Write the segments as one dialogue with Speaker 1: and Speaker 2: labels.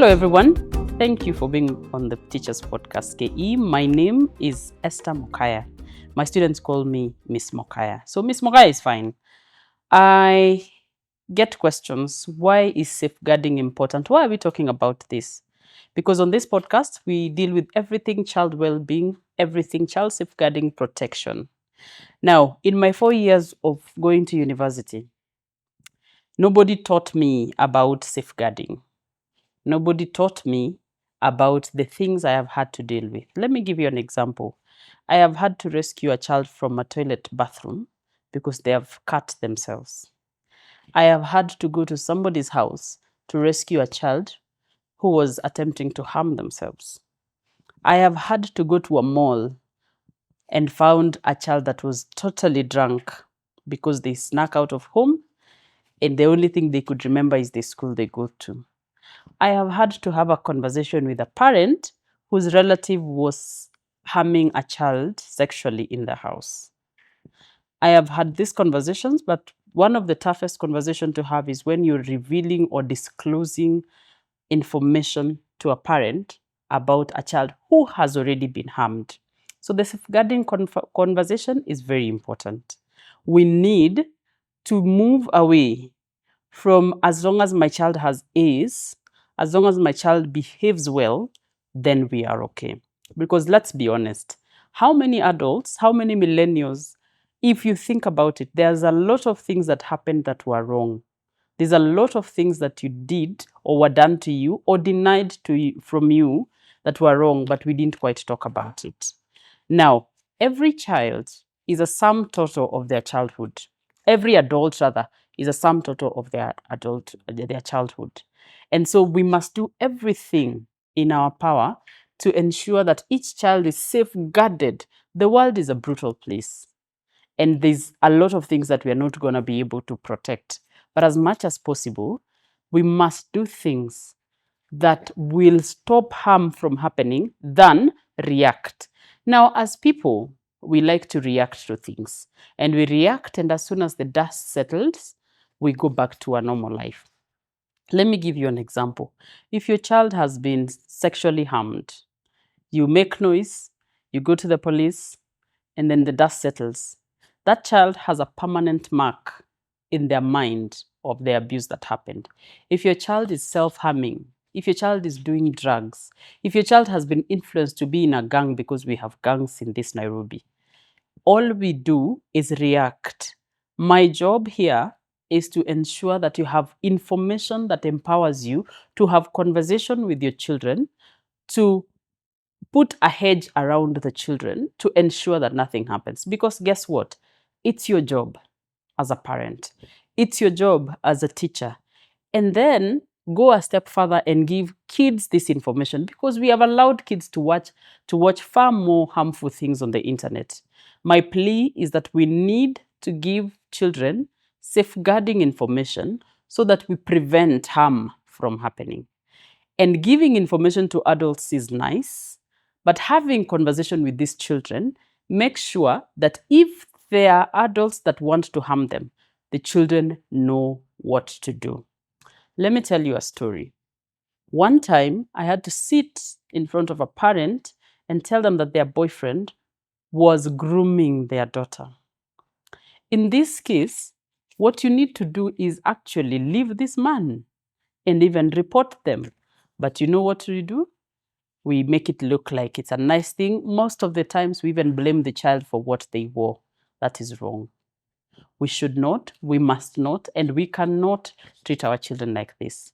Speaker 1: Hello, everyone. Thank you for being on the Teachers Podcast KE. My name is Esther Mokaya. My students call me Miss Mokaya. So Miss Mokaya is fine. I get questions. Why is safeguarding important? Why are we talking about this? Because on this podcast, we deal with everything child well-being, everything child safeguarding protection. Now, in my 4 years of going to university, nobody taught me about safeguarding. Nobody taught me about the things I have had to deal with. Let me give you an example. I have had to rescue a child from a toilet bathroom because they have cut themselves. I have had to go to somebody's house to rescue a child who was attempting to harm themselves. I have had to go to a mall and found a child that was totally drunk because they snuck out of home and the only thing they could remember is the school they go to. I have had to have a conversation with a parent whose relative was harming a child sexually in the house. I have had these conversations, but one of the toughest conversations to have is when you're revealing or disclosing information to a parent about a child who has already been harmed. So the safeguarding conversation is very important. We need to move away from as long as my child has A's, as long as my child behaves well, then we are okay. Because let's be honest, how many adults, how many millennials, if you think about it, there's a lot of things that happened that were wrong. There's a lot of things that you did or were done to you or denied to you, from you that were wrong, but we didn't quite talk about it. Now, every child is a sum total of their childhood. Every adult, rather, is a sum total of their childhood. And so we must do everything in our power to ensure that each child is safeguarded. The world is a brutal place. And there's a lot of things that we are not going to be able to protect. But as much as possible, we must do things that will stop harm from happening than react. Now, as people, we like to react to things. And we react, and as soon as the dust settles, we go back to our normal life. Let me give you an example. If your child has been sexually harmed, you make noise, you go to the police, and then the dust settles. That child has a permanent mark in their mind of the abuse that happened. If your child is self-harming, if your child is doing drugs, if your child has been influenced to be in a gang, because we have gangs in this Nairobi, all we do is react. My job here is to ensure that you have information that empowers you to have conversation with your children, to put a hedge around the children to ensure that nothing happens. Because guess what? It's your job as a parent. It's your job as a teacher. And then go a step further and give kids this information, because we have allowed kids to watch far more harmful things on the internet. My plea is that we need to give children safeguarding information so that we prevent harm from happening. And giving information to adults is nice, but having conversation with these children, make sure that if there are adults that want to harm them, the children know what to do. Let me tell you a story. One time, I had to sit in front of a parent and tell them that their boyfriend was grooming their daughter. In this case, what you need to do is actually leave this man and even report them. But you know what we do? We make it look like it's a nice thing. Most of the times, we even blame the child for what they wore. That is wrong. We should not, we must not, and we cannot treat our children like this.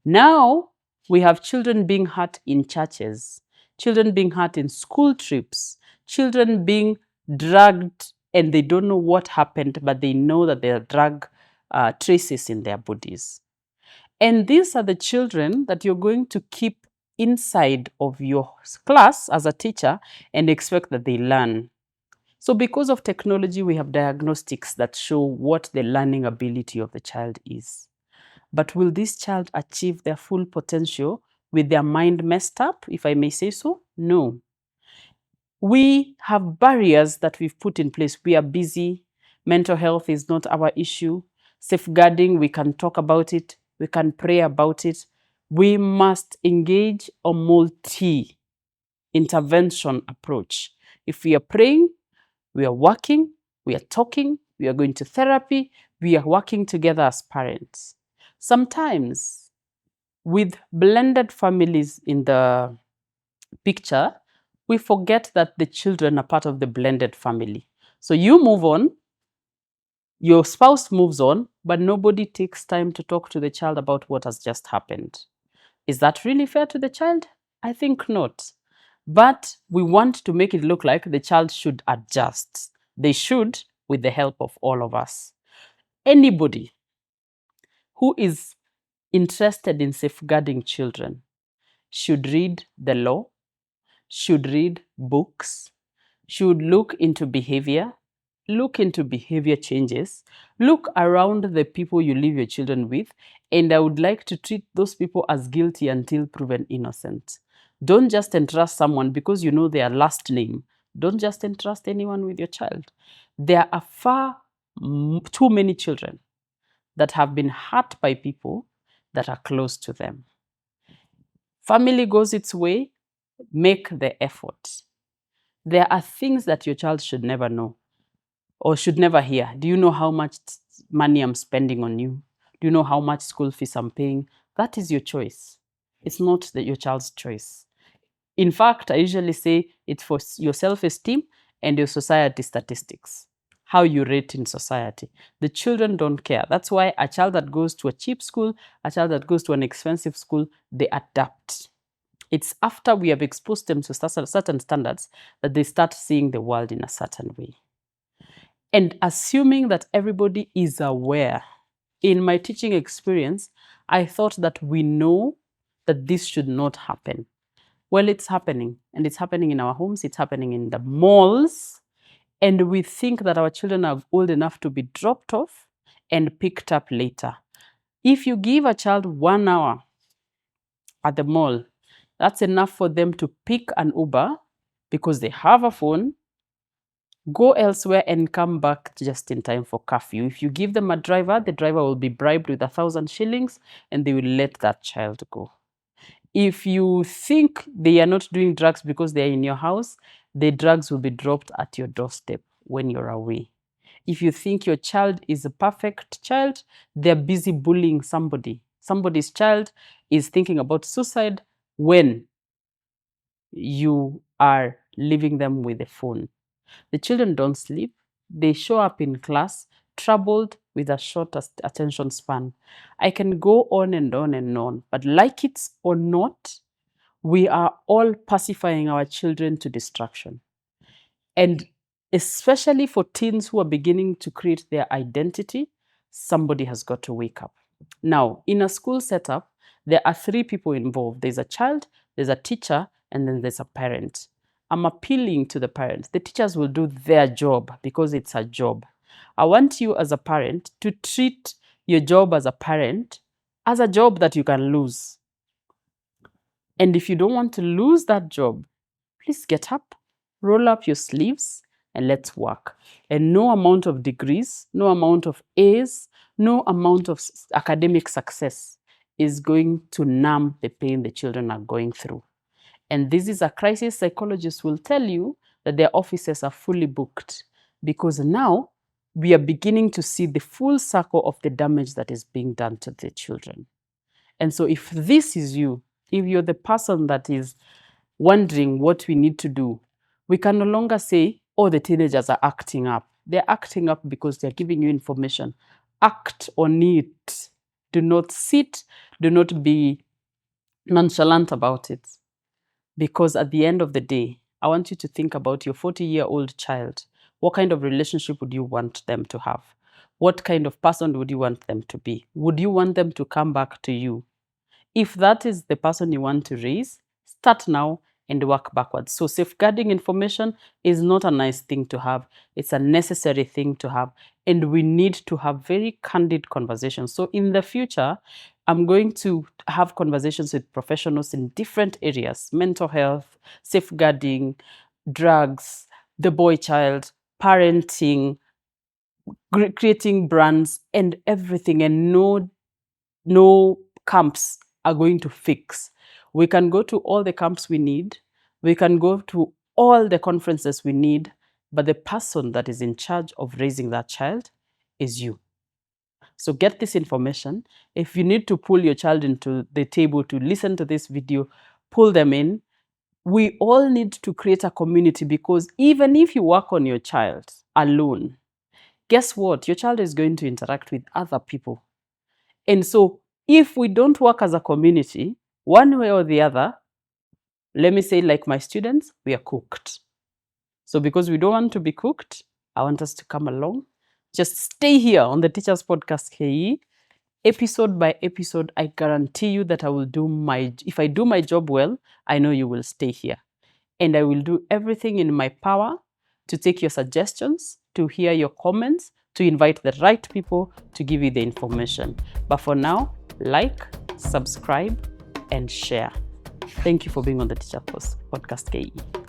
Speaker 1: Now, we have children being hurt in churches, children being hurt in school trips, children being dragged and they don't know what happened, but they know that there are drug traces in their bodies. And these are the children that you're going to keep inside of your class as a teacher and expect that they learn. So because of technology, we have diagnostics that show what the learning ability of the child is. But will this child achieve their full potential with their mind messed up, if I may say so? No. We have barriers that we've put in place. We are busy. Mental health is not our issue. Safeguarding, we can talk about it. We can pray about it. We must engage a multi-intervention approach. If we are praying, we are working, we are talking, we are going to therapy, we are working together as parents. Sometimes, with blended families in the picture, we forget that the children are part of the blended family. So you move on, your spouse moves on, but nobody takes time to talk to the child about what has just happened. Is that really fair to the child? I think not. But we want to make it look like the child should adjust. They should, with the help of all of us. Anybody who is interested in safeguarding children should read the law, should read books, should look into behavior changes, look around the people you leave your children with, and I would like to treat those people as guilty until proven innocent. Don't just entrust someone because you know their last name. Don't just entrust anyone with your child. There are far too many children that have been hurt by people that are close to them. Family goes its way, make the effort. There are things that your child should never know or should never hear. Do you know how much money I'm spending on you? Do you know how much school fees I'm paying? That is your choice. It's not your child's choice. In fact, I usually say it's for your self-esteem and your society statistics, how you rate in society. The children don't care. That's why a child that goes to a cheap school, a child that goes to an expensive school, they adapt. It's after we have exposed them to certain standards that they start seeing the world in a certain way. And assuming that everybody is aware. In my teaching experience, I thought that we know that this should not happen. Well, it's happening, and it's happening in our homes, it's happening in the malls, and we think that our children are old enough to be dropped off and picked up later. If you give a child 1 hour at the mall, that's enough for them to pick an Uber because they have a phone, go elsewhere and come back just in time for curfew. If you give them a driver, the driver will be bribed with 1,000 shillings and they will let that child go. If you think they are not doing drugs because they are in your house, the drugs will be dropped at your doorstep when you're away. If you think your child is a perfect child, they're busy bullying somebody. Somebody's child is thinking about suicide when you are leaving them with a phone. The children don't sleep. They show up in class troubled with a short attention span. I can go on and on and on, but like it or not, we are all pacifying our children to distraction. And especially for teens who are beginning to create their identity, somebody has got to wake up. Now, in a school setup, there are 3 people involved. There's a child, there's a teacher, and then there's a parent. I'm appealing to the parents. The teachers will do their job because it's a job. I want you as a parent to treat your job as a parent as a job that you can lose. And if you don't want to lose that job, please get up, roll up your sleeves, and let's work. And no amount of degrees, no amount of A's, no amount of academic success is going to numb the pain the children are going through. And this is a crisis psychologist will tell you that their offices are fully booked because now we are beginning to see the full circle of the damage that is being done to the children. And so if this is you, if you're the person that is wondering what we need to do, we can no longer say, oh, the teenagers are acting up. They're acting up because they're giving you information. Act on it. Do not sit, do not be nonchalant about it. Because at the end of the day, I want you to think about your 40-year-old child. What kind of relationship would you want them to have? What kind of person would you want them to be? Would you want them to come back to you? If that is the person you want to raise, start now and work backwards. So safeguarding information is not a nice thing to have. It's a necessary thing to have. And we need to have very candid conversations. So in the future, I'm going to have conversations with professionals in different areas: mental health, safeguarding, drugs, the boy child, parenting, creating brands, and everything, and no camps are going to fix. We can go to all the camps we need. We can go to all the conferences we need. But the person that is in charge of raising that child is you. So get this information. If you need to pull your child into the table to listen to this video, pull them in. We all need to create a community, because even if you work on your child alone, guess what? Your child is going to interact with other people. And so if we don't work as a community, one way or the other, let me say, like my students, we are cooked. So because we don't want to be cooked, I want us to come along. Just stay here on the Teachers Podcast KE. Episode by episode, I guarantee you that I will if I do my job well, I know you will stay here. And I will do everything in my power to take your suggestions, to hear your comments, to invite the right people to give you the information. But for now, like, subscribe, and share. Thank you for being on the Teacher Podcast KE.